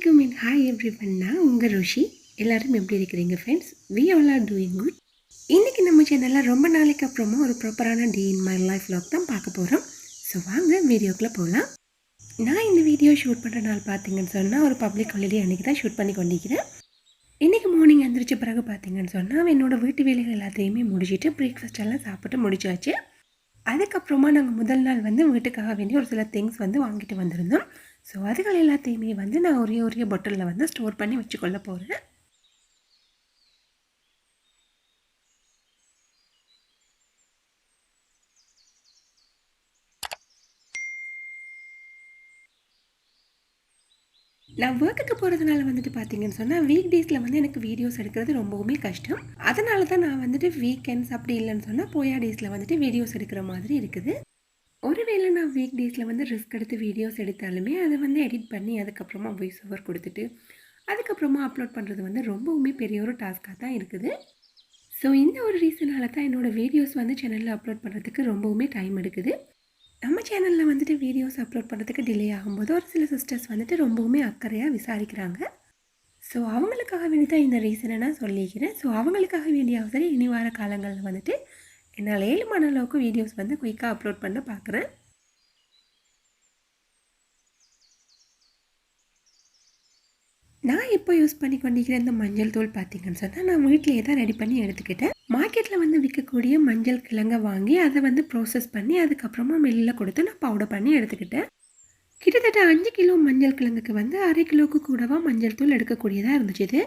Assalamualaikum and hi everyone. நான் உங்கள் ரோஷி. எல்லாரும் எப்படி இருக்கிறீங்க friends? We all are doing good. இன்றைக்கி நம்ம சேனலில் ரொம்ப நாளைக்கு அப்புறமா ஒரு ப்ராப்பரான டே இன் மை லைஃப் vlog தான் பார்க்க போகிறோம். ஸோ வாங்க வீடியோக்குள்ளே போகலாம். நான் இந்த வீடியோ ஷூட் பண்ணுற நாள் பார்த்தீங்கன்னு சொன்னால் ஒரு பப்ளிக் ஹாலிடே அன்றைக்கி தான் ஷூட் பண்ணி கொண்டிருக்கிறேன். இன்றைக்கி மார்னிங் எழுந்திரிச்ச பிறகு பார்த்தீங்கன்னு சொன்னால் என்னோடய வீட்டு வேலைகள் எல்லாத்தையுமே முடிச்சுட்டு பிரேக்ஃபாஸ்ட் எல்லாம் சாப்பிட்டு முடிச்சாச்சு. அதுக்கப்புறமா நாங்கள் முதல் நாள் வீட்டுக்காக வேண்டிய ஒரு சில திங்ஸ் வாங்கிட்டு வந்திருந்தோம். ஸோ அதுகள் எல்லாத்தையுமே நான் ஒரே பாட்டிலில் ஸ்டோர் பண்ணி வச்சுக்கொள்ள போகிறேன். நான் ஒர்க்குக்கு போகிறதுனால பார்த்தீங்கன்னு சொன்னால் வீக் டேஸில் எனக்கு வீடியோஸ் எடுக்கிறது ரொம்பவுமே கஷ்டம். அதனால தான் நான் வீக்கெண்ட்ஸ் அப்படி இல்லைன்னு சொன்னால் போயா டேஸில் வீடியோஸ் எடுக்கிற மாதிரி இருக்குது. ஒருவேளை நான் வீக் டேஸில் ரிஸ்க் எடுத்து வீடியோஸ் எடுத்தாலுமே அதை எடிட் பண்ணி அதுக்கப்புறமா வாய்ஸ் ஓவர் கொடுத்துட்டு அதுக்கப்புறமா அப்லோட் பண்ணுறது ரொம்பவுமே பெரிய ஒரு டாஸ்க்காக தான் இருக்குது. ஸோ இந்த ஒரு ரீசனால தான் என்னோடய வீடியோஸ் சேனலில் அப்லோட் பண்ணுறதுக்கு ரொம்பவுமே டைம் எடுக்குது. நம்ம சேனலில் வீடியோஸ் அப்லோட் பண்ணுறதுக்கு டிலே ஆகும்போது ஒரு சில சிஸ்டர்ஸ் ரொம்பவுமே அக்கறையாக விசாரிக்கிறாங்க. ஸோ அவங்களுக்காக வேண்டி தான் இந்த ரீசனை நான் சொல்லிக்கிறேன். ஸோ அவங்களுக்காக வேண்டியாவது இனி வார காலங்களில் என்னால் 7 மணி அளவுக்கு வீடியோஸ் குயிக்காக அப்லோட் பண்ண பார்க்குறேன். நான் இப்போ யூஸ் பண்ணி கொண்டிருக்கிற இந்த மஞ்சள் தூள் பார்த்தீங்கன்னு சொன்னால் நான் வீட்டிலேயே தான் ரெடி பண்ணி எடுத்துக்கிட்டேன். மார்க்கெட்டில் விற்கக்கூடிய மஞ்சள் கிழங்கை வாங்கி அதை ப்ராசஸ் பண்ணி அதுக்கப்புறமா மில்லில் கொடுத்து நான் பவுடர் பண்ணி எடுத்துக்கிட்டேன். கிட்டத்தட்ட 5 கிலோ மஞ்சள் கிழங்குக்கு 1/2 கிலோவுக்கு கூடவா மஞ்சள் தூள் எடுக்கக்கூடியதாக இருந்துச்சு. இது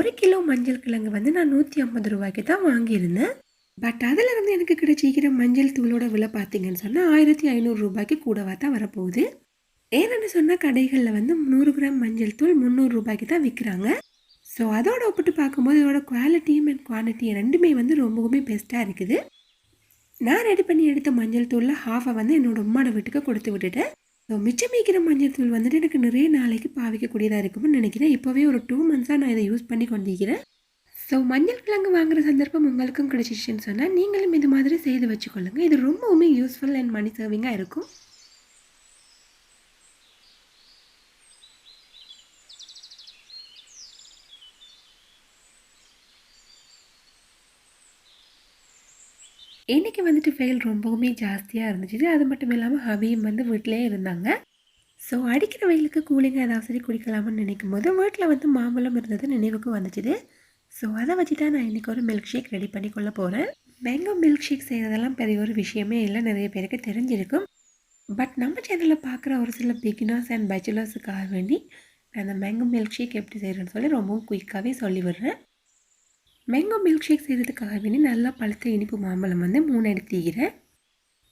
1 கிலோ மஞ்சள் கிழங்கு நான் 150 ரூபாய்க்கு தான் வாங்கியிருந்தேன். பட் அதிலிருந்து எனக்கு கிடைச்சிக்கிற மஞ்சள் தூளோட விலை பார்த்தீங்கன்னு சொன்னால் 1500 ரூபாய்க்கு கூடவா தான் வரப்போகுது. ஏன்னு சொன்னால் கடைகளில் 100 கிராம் மஞ்சள் தூள் 300 ரூபாய்க்கு தான் விற்கிறாங்க. ஸோ அதோட ஒப்பிட்டு பார்க்கும்போது இதோட குவாலிட்டியும் அண்ட் குவான்டிட்டி ரெண்டுமே ரொம்பவுமே பெஸ்ட்டாக இருக்குது. நான் ரெடி பண்ணி எடுத்த மஞ்சள் தூளில் ஹாஃபை என்னோட உம்மாட வீட்டுக்கு கொடுத்து விட்டுட்டேன். ஸோ மிச்சம் வைக்கிற மஞ்சள் தூள் எனக்கு நிறைய நாளைக்கு பாவிக்கக்கூடியதாக இருக்கும்னு நினைக்கிறேன். இப்போவே ஒரு 2 மந்த்ஸாக நான் இதை யூஸ் பண்ணி கொண்டிருக்கிறேன். ஸோ மஞ்சள் கிழங்கு வாங்குகிற சந்தர்ப்பம் உங்களுக்கும் கிடைச்சிச்சுன்னு சொன்னால் நீங்களும் இது மாதிரி செய்து வச்சுக்கொள்ளுங்கள். இது ரொம்பவுமே யூஸ்ஃபுல் அண்ட் மணி சேவிங்காக இருக்கும். இன்றைக்கி ஃபெயில் ரொம்பவுமே ஜாஸ்தியாக இருந்துச்சு. அது மட்டும் இல்லாமல் ஹபியும் வீட்டிலே இருந்தாங்க. ஸோ அடிக்கிற வெயிலுக்கு கூலிங்காக ஏதாவது சரி குடிக்கலாம்னு நினைக்கும் போது வீட்டில் மாம்பழம் இருந்தது நினைவுக்கு வந்துச்சுது. ஸோ அதை வச்சு தான் நான் இன்றைக்கி ஒரு மில்க் ஷேக் ரெடி பண்ணி கொள்ள போகிறேன். மேங்கோ மில்க் ஷேக் செய்கிறதெல்லாம் பெரிய ஒரு விஷயமே இல்லை, நிறைய பேருக்கு தெரிஞ்சிருக்கும். பட் நம்ம சேனலில் பார்க்குற ஒரு சில பிகினர்ஸ் அண்ட் பேச்சுலர்ஸுக்காக வேண்டி நான் அந்த மேங்கோ மில்க் ஷேக் எப்படி செய்கிறேன்னு சொல்லி ரொம்பவும் குயிக்காகவே சொல்லி விடுறேன். மேங்கோ மில்க் ஷேக் செய்கிறதுக்காக வேண்டி நல்லா பழுத்த இனிப்பு மாம்பழம் 3 எடுத்துக்கிறேன்.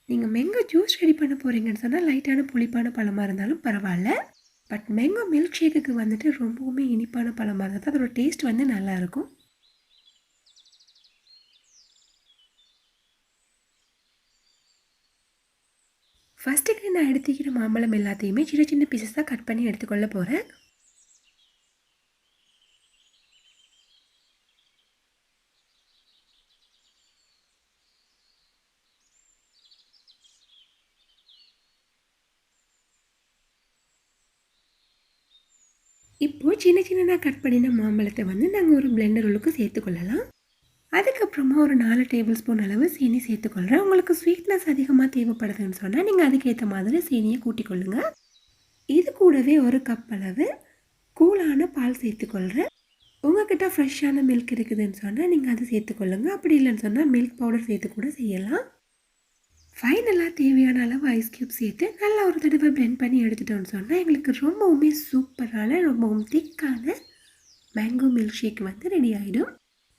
நீங்கள் மேங்கோ ஜூஸ் ரெடி பண்ண போகிறீங்கன்னு சொன்னால் லைட்டான புளிப்பான பழமாக இருந்தாலும் பரவாயில்ல. பட் மேங்கோ மில்க் ஷேக்குக்கு ரொம்பவுமே இனிப்பான பழமாக இருந்தால் அதோட டேஸ்ட் நல்லாயிருக்கும். ஃபஸ்ட்டுக்கு நான் எடுத்துக்கிற மாம்பழம் எல்லாத்தையுமே சின்ன சின்ன பீசஸாக கட் பண்ணி எடுத்துக்கொள்ள போகிறேன். இப்போது சின்ன சின்னதாக கட் பண்ணின மாம்பழத்தை நாங்கள் ஒரு பிளெண்டர் உள்ளுக்கு சேர்த்துக்கொள்ளலாம். அதுக்கப்புறமா ஒரு 4 டேபிள் ஸ்பூன் அளவு சீனி சேர்த்துக்கொள்கிறேன். உங்களுக்கு ஸ்வீட்னஸ் அதிகமாக தேவைப்படுதுன்னு சொன்னால் நீங்கள் அதுக்கேற்ற மாதிரி சீனியை கூட்டிக்கொள்ளுங்க. இது கூடவே ஒரு கப் அளவு கூலான பால் சேர்த்துக்கொள்கிறேன். உங்கள்கிட்ட ஃப்ரெஷ்ஷான மில்க் இருக்குதுன்னு சொன்னால் நீங்கள் அதை சேர்த்துக்கொள்ளுங்க. அப்படி இல்லைன்னு சொன்னால் மில்க் பவுடர் சேர்த்து கூட செய்யலாம். ஃபைனலாக தேவையான அளவு ஐஸ் க்யூப் சேர்த்து நல்லா ஒரு தடவை பிளெண்ட் பண்ணி எடுத்துட்டோன்னு சொன்னால் எங்களுக்கு ரொம்பவுமே சூப்பரான ரொம்பவும் திக்கான மேங்கோ மில்க் ஷேக் ரெடி ஆகிடும்.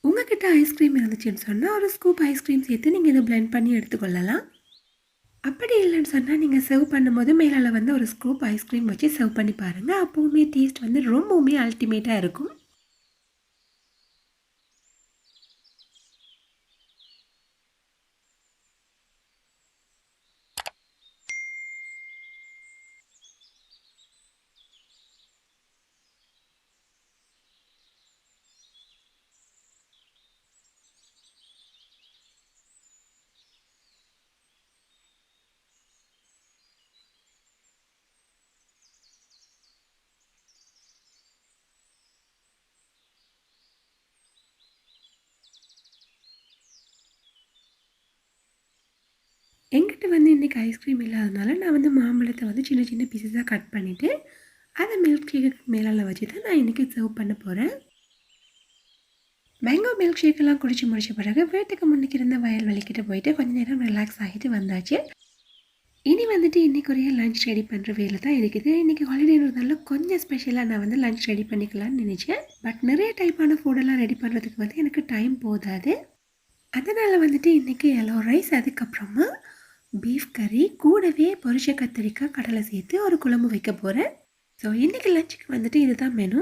உங்கள்கிட்ட ஐஸ்கிரீம் இருந்துச்சுன்னு சொன்னால் ஒரு ஸ்கூப் ஐஸ்கிரீம் சேர்த்து நீங்கள் இதை பிளெண்ட் பண்ணி எடுத்துக்கொள்ளலாம். அப்படி இல்லைன்னு சொன்னால் நீங்கள் சர்வ் பண்ணும்போது மேலால் ஒரு ஸ்கூப் ஐஸ்கிரீம் வச்சு சர்வ் பண்ணி பாருங்கள். அப்போவுமே டேஸ்ட் ரொம்பவுமே அல்டிமேட்டாக இருக்கும். என்கிட்ட வந்து இன்றைக்கி ஐஸ்கிரீம் இல்லாதனால நான் வந்து மாம்பழத்தை வந்து சின்ன சின்ன பீசஸாக கட் பண்ணிவிட்டு அதை மில்க் ஷேக்கு மேலால் வச்சு தான் நான் இன்றைக்கி சர்வ் பண்ண போகிறேன். மேங்கோ மில்க் ஷேக்கெல்லாம் குடிச்சு முடிச்ச பிறகு வீட்டுக்கு முன்னுக்கு இருந்த வயல்வெளிக்கிட்ட போயிட்டு கொஞ்ச நேரம் ரிலாக்ஸ் ஆகிட்டு வந்தாச்சு. இனி வந்துட்டு இன்றைக்குரிய லஞ்ச் ரெடி பண்ணுற வேலை தான் இருக்குது. இன்றைக்கி ஹாலிடேன்றதால கொஞ்சம் ஸ்பெஷலாக நான் வந்து லஞ்ச் ரெடி பண்ணிக்கலாம்னு நினச்சேன். பட் நிறைய டைப்பான ஃபுட்டெல்லாம் ரெடி பண்ணுறதுக்கு வந்து எனக்கு டைம் போதாது. அதனால் வந்துட்டு இன்றைக்கி எல்லோ ரைஸ், அதுக்கப்புறமா பீஃப் கறி, கூடவே பொரிச்ச கத்திரிக்காய், கடலை சேர்த்து ஒரு குழம்பு வைக்க போகிறேன். ஸோ இன்றைக்கி லஞ்சுக்கு வந்துட்டு இதுதான் மெனு.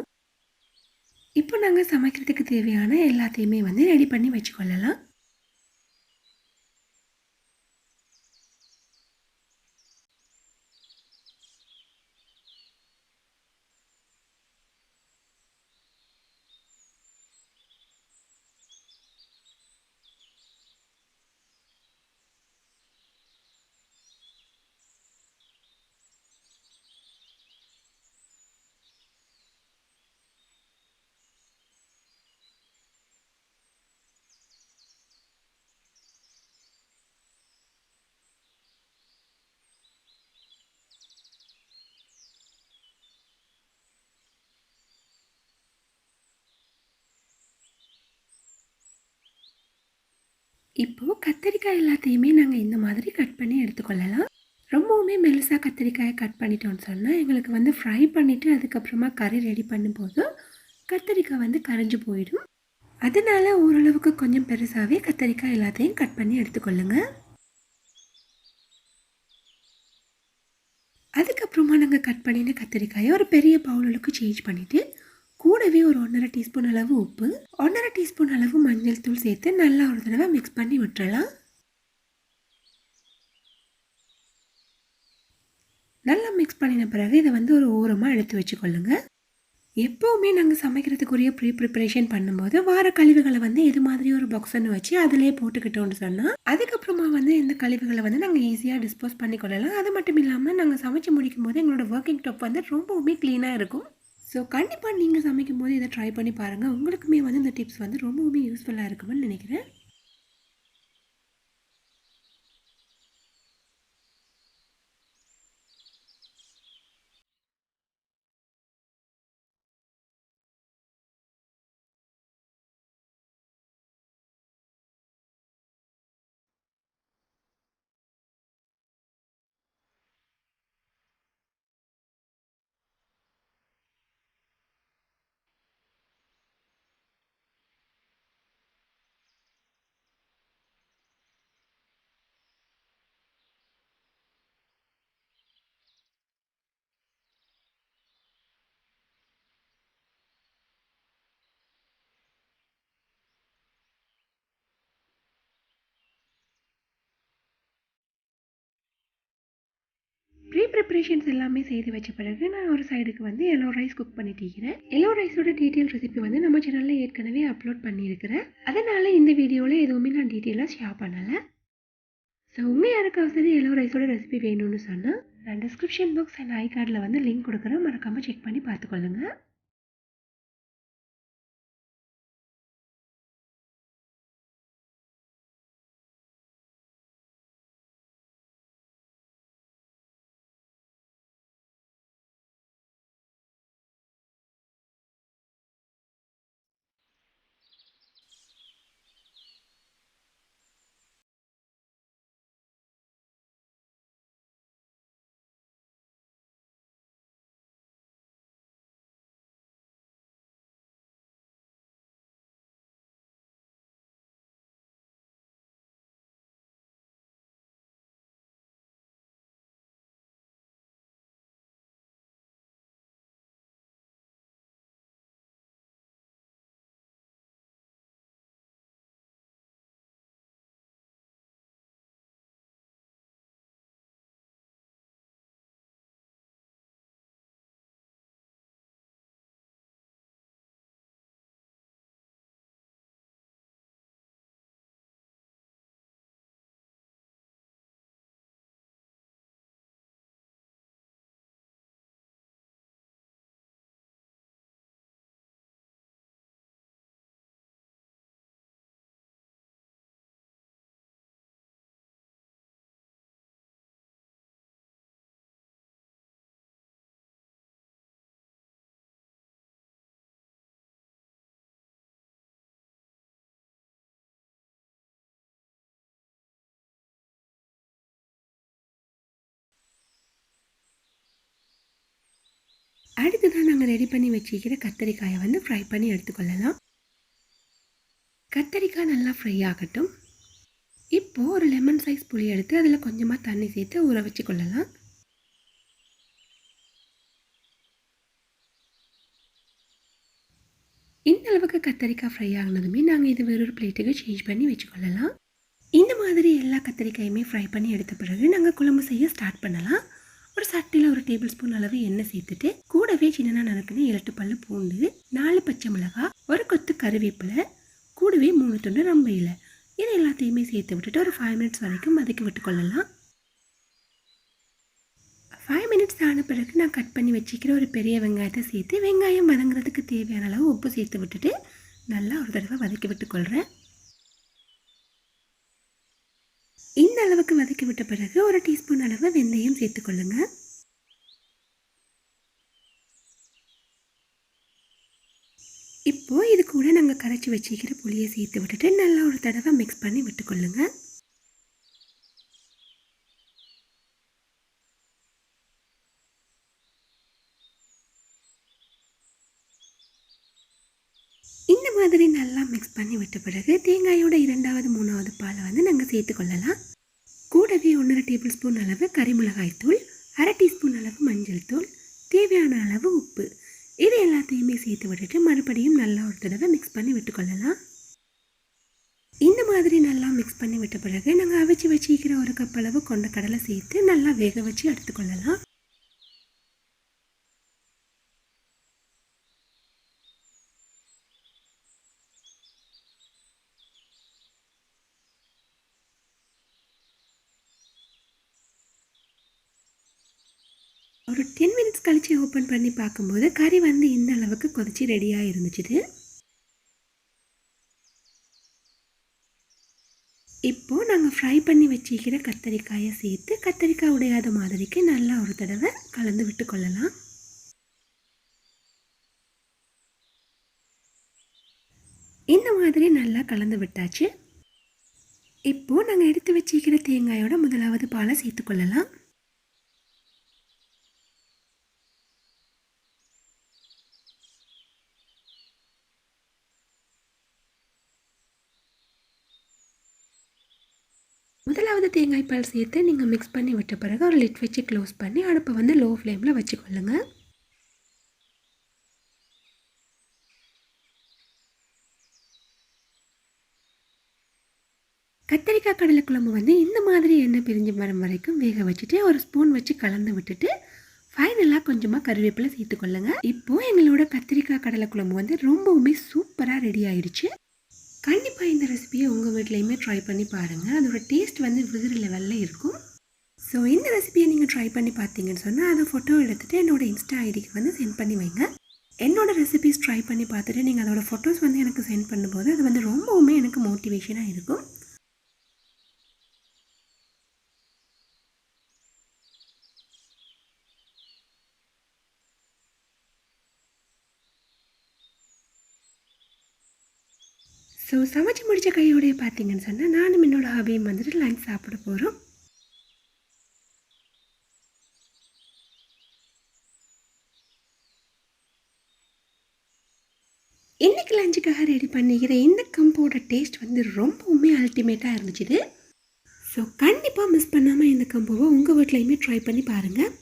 இப்போ நாங்கள் சமைக்கிறதுக்கு தேவையான எல்லாத்தையுமே வந்து ரெடி பண்ணி வச்சுக்கொள்ளலாம். இப்போது கத்திரிக்காய் எல்லாத்தையுமே நாங்கள் இந்த மாதிரி கட் பண்ணி எடுத்துக்கொள்ளலாம். ரொம்பவுமே மெலிசாக கத்திரிக்காயை கட் பண்ணிட்டோன்னு சொன்னால் எங்களுக்கு வந்து ஃப்ரை பண்ணிவிட்டு அதுக்கப்புறமா கறி ரெடி பண்ணும்போது கத்திரிக்காய் வந்து கரைஞ்சி போயிடும். அதனால் ஓரளவுக்கு கொஞ்சம் பெருசாகவே கத்திரிக்காய் எல்லாத்தையும் கட் பண்ணி எடுத்துக்கொள்ளுங்க. அதுக்கப்புறமா நாங்கள் கட் பண்ணின கத்திரிக்காயை ஒரு பெரிய பவுலுக்கு சேஞ்ச் பண்ணிவிட்டு கூடவே ஒரு 1.5 டீஸ்பூன் அளவு உப்பு, 1.5 டீஸ்பூன் அளவு மஞ்சள் தூள் சேர்த்து நல்லா ஒரு தடவை மிக்ஸ் பண்ணி விட்டுறலாம். நல்லா மிக்ஸ் பண்ணின பிறகு இதை வந்து ஒரு ஓரமாக எடுத்து வச்சுக்கொள்ளுங்க. எப்போவுமே நாங்கள் சமைக்கிறதுக்குரிய ப்ரிப்பரேஷன் பண்ணும்போது வார கழிவுகளை வந்து இது மாதிரி ஒரு பாக்ஸ்ன்னு வச்சு அதிலே போட்டுக்கிட்டோன்னு சொன்னால் அதுக்கப்புறமா வந்து இந்த கழிவுகளை வந்து நாங்கள் ஈஸியாக டிஸ்போஸ் பண்ணிக்கொள்ளலாம். அது மட்டும் இல்லாமல் நாங்கள் சமைச்சு முடிக்கும் போது எங்களோட ஒர்க்கிங் டாப் வந்து ரொம்பவுமே க்ளீனாக இருக்கும். ஸோ கண்டிப்பாக நீங்கள் சமைக்கும் போது இதை ட்ரை பண்ணி பாருங்கள். உங்களுக்குமே வந்து இந்த டிப்ஸ் வந்து ரொம்பவுமே யூஸ்ஃபுல்லாக இருக்குமென்னு நினைக்கிறேன். ப்ரிப்பரேஷன்ஸ் எல்லாமே செய்து வச்ச பிறகு நான் ஒரு சைடுக்கு வந்து எல்லோ ரைஸ் குக் பண்ணிட்டேன். எல்லோ ரைஸோட டீட்டெயில் ரெசிபி வந்து நம்ம சேனலில் ஏற்கனவே அப்லோட் பண்ணியிருக்கிறேன். அதனால் இந்த வீடியோவில் எதுவுமே நான் டீட்டெயிலாக ஷேர் பண்ணலை. ஸோ உங்கள் யாருக்காவது எல்லோ ரைஸோட ரெசிபி வேணும்னு சொன்னால் நான் டிஸ்கிரிப்ஷன் பாக்ஸ் அண்ட் ஐ கார்டில் வந்து லிங்க் கொடுக்குறேன். மறக்காமல் செக் பண்ணி பார்த்துக்கொள்ளுங்க. அடுத்ததான் நாங்கள் ரெடி பண்ணி வச்சுக்கிற கத்தரிக்காயை வந்து ஃப்ரை பண்ணி எடுத்துக்கொள்ளலாம். கத்தரிக்காய் நல்லா ஃப்ரை ஆகட்டும். இப்போது ஒரு லெமன் சைஸ் புளி எடுத்து அதில் கொஞ்சமாக தண்ணி சேர்த்து ஊற வச்சு கொள்ளலாம். இந்த அளவுக்கு கத்தரிக்காய் ஃப்ரை ஆகினதுமே நாங்கள் இது வேறொரு பிளேட்டுக்கு சேஞ்ச் பண்ணி வச்சுக்கொள்ளலாம். இந்த மாதிரி எல்லா கத்தரிக்காயுமே ஃப்ரை பண்ணி எடுத்த பிறகு நாங்கள் குழம்பு செய்ய ஸ்டார்ட் பண்ணலாம். ஒரு சட்டியில் ஒரு டேபிள் ஸ்பூன் அளவு எண்ணெய் சேர்த்துட்டு கூடவே சின்னதாக நறுக்குன்னு 7 பல்லு பூண்டு, 4 பச்சை மிளகாய், ஒரு கொத்து கருவேப்பிலை, கூடவே 3 துண்டு ரம்பை இலை, இது எல்லாத்தையுமே சேர்த்து விட்டுட்டு ஒரு 5 மினிட்ஸ் வரைக்கும் வதக்கி விட்டுக்கொள்ளலாம். 5 மினிட்ஸ் ஆன பிறகு நான் கட் பண்ணி வச்சுக்கிற ஒரு பெரிய வெங்காயத்தை சேர்த்து வெங்காயம் வதங்குறதுக்கு தேவையான அளவு உப்பு சேர்த்து விட்டுட்டு நல்லா ஒரு தடவை வதக்கி விட்டுக்கொள்கிறேன். இந்த அளவுக்கு வதக்கி விட்ட பிறகு ஒரு டீஸ்பூன் அளவு வெந்தயம் சேர்த்துக்கொள்ளுங்க. இப்போது இது கூட நாங்கள் கரைச்சி வச்சுக்கிற புளியை சேர்த்து விட்டுட்டு நல்லா ஒரு தடவை மிக்ஸ் பண்ணி விட்டுக்கொள்ளுங்க. இந்த மாதிரி நல்லா மிக்ஸ் பண்ணி விட்ட பிறகு தேங்காயோட 2வது 3வது பாலை வந்து நாங்கள் சேர்த்துக்கொள்ளலாம். கூடவே 1.5 டேபிள் ஸ்பூன் அளவு கறிமிளகாய் தூள், 1/2 டீஸ்பூன் அளவு மஞ்சள் தூள், தேவையான அளவு உப்பு, இது எல்லாத்தையுமே சேர்த்து விட்டுட்டு மறுபடியும் நல்லா ஒரு தடவை மிக்ஸ் பண்ணி விட்டுக்கொள்ளலாம். இந்த மாதிரி நல்லா மிக்ஸ் பண்ணி விட்ட பிறகு நாங்கள் அவிச்சு வச்சுக்கிற 1 கப் அளவு கொண்ட கடலை சேர்த்து நல்லா வேக வச்சு எடுத்துக்கொள்ளலாம். ஒரு 10 மினிட்ஸ் கழித்து ஓப்பன் பண்ணி பார்க்கும்போது கறி வந்து இந்த அளவுக்கு கொதிச்சு ரெடியாக இருந்துச்சு. இப்போது நாங்கள் ஃப்ரை பண்ணி வச்சுக்கிற கத்தரிக்காயை சேர்த்து கத்தரிக்காய் உடையாத மாதிரிக்கு நல்லா ஒரு தடவை கலந்து விட்டு கொள்ளலாம். இந்த மாதிரி நல்லா கலந்து விட்டாச்சு. இப்போது நாங்கள் எடுத்து வச்சுக்கிற தேங்காயோட 1வது பாலை சேர்த்துக்கொள்ளலாம். முதலாவது தேங்காய் பால் சேர்த்து நீங்கள் மிக்ஸ் பண்ணி விட்ட பிறகு ஒரு லிட் வச்சு க்ளோஸ் பண்ணி அடுப்பை வந்து லோ ஃப்ளேமில் வச்சுக்கொள்ளுங்க. கத்தரிக்காய் கடலை குழம்பு வந்து இந்த மாதிரி எண்ணெய் பிரிஞ்சு வரும் வரைக்கும் வேக வச்சுட்டு ஒரு ஸ்பூன் வச்சு கலந்து விட்டுட்டு ஃபைனலாக கொஞ்சமாக கருவேப்பிலை சேர்த்துக்கொள்ளுங்க. இப்போது எங்களோட கத்திரிக்காய் கடலை குழம்பு வந்து ரொம்பவுமே சூப்பராக ரெடி ஆயிடுச்சு. கண்டிப்பாக இந்த ரெசிபியை உங்கள் வீட்லேயுமே ட்ரை பண்ணி பாருங்கள். அதோட டேஸ்ட் வந்து வேறு லெவலில் இருக்கும். ஸோ இந்த ரெசிபியை நீங்கள் ட்ரை பண்ணி பார்த்தீங்கன்னு சொன்னால் அதை ஃபோட்டோ எடுத்துகிட்டு என்னோடய இன்ஸ்டா ஐடிக்கு வந்து சென்ட் பண்ணி வைங்க. என்னோடய ரெசிபிஸ் ட்ரை பண்ணி பார்த்துட்டு நீங்கள் அதோடய ஃபோட்டோஸ் வந்து எனக்கு சென்ட் பண்ணும்போது அது வந்து ரொம்பவுமே எனக்கு மோட்டிவேஷனாக இருக்கும். ஸோ சமைச்சு முடித்த கையோடைய பார்த்தீங்கன்னு சொன்னால் நானும் என்னோட ஹாபியும் வந்துட்டு லஞ்ச் சாப்பிட போகிறோம். இன்றைக்கி லஞ்சுக்காக ரெடி பண்ணிக்கிற இந்த கம்போட டேஸ்ட் வந்து ரொம்பவுமே அல்டிமேட்டாக இருந்துச்சு. ஸோ கண்டிப்பாக மிஸ் பண்ணாமல் இந்த கம்போவை உங்கள் வீட்லையுமே ட்ரை பண்ணி பாருங்கள்.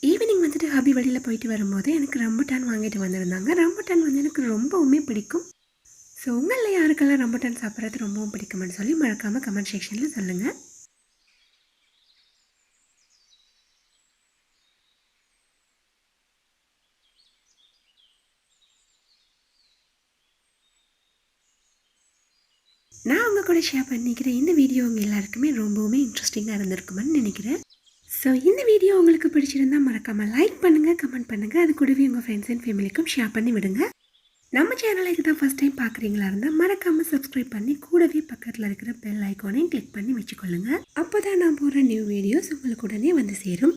ஈவினிங் வந்துட்டு ஹாபி வழியில் போயிட்டு வரும்போது எனக்கு ரம்புட்டான் வாங்கிட்டு வந்திருந்தாங்க. ரம்புட்டான் வந்து எனக்கு ரொம்பவுமே பிடிக்கும். ஸோ உங்களில் யாருக்கெல்லாம் ரம்புட்டான் சாப்பிட்றது ரொம்பவும் பிடிக்கும்னு சொல்லி மறக்காமல் கமெண்ட் செக்ஷனில் சொல்லுங்கள். நான் உங்கள் கூட ஷேர் பண்ணிக்கிற இந்த வீடியோ உங்கள் எல்லாருக்குமே ரொம்பவுமே இன்ட்ரெஸ்டிங்காக இருந்திருக்குமென்னு நினைக்கிறேன். ஸோ இந்த வீடியோ உங்களுக்கு பிடிச்சிருந்தால் மறக்காமல் லைக் பண்ணுங்கள், கமெண்ட் பண்ணுங்கள். அது கூடவே உங்கள் ஃப்ரெண்ட்ஸ் அண்ட் ஃபேமிலிக்கும் ஷேர் பண்ணி விடுங்க. நம்ம சேனலை இதுதான் ஃபஸ்ட் டைம் பார்க்குறீங்களா இருந்தால் மறக்காமல் சப்ஸ்கிரைப் பண்ணி கூடவே பக்கத்தில் இருக்கிற பெல் ஐக்கானையும் கிளிக் பண்ணி வச்சுக்கொள்ளுங்க. அப்போ தான் நான் போடுற நியூ வீடியோஸ் உங்களுக்கு உடனே வந்து சேரும்.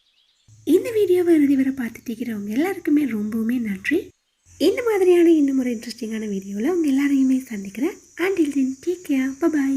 இந்த வீடியோவை இறுதி வரை பார்த்துட்டு இருக்கிறவங்க எல்லாருக்குமே ரொம்பவுமே நன்றி. இந்த மாதிரியான இன்னும் ஒரு இன்ட்ரெஸ்டிங்கான வீடியோவில் உங்கள் எல்லாரையுமே சந்திக்கிறேன். Until then take care. By.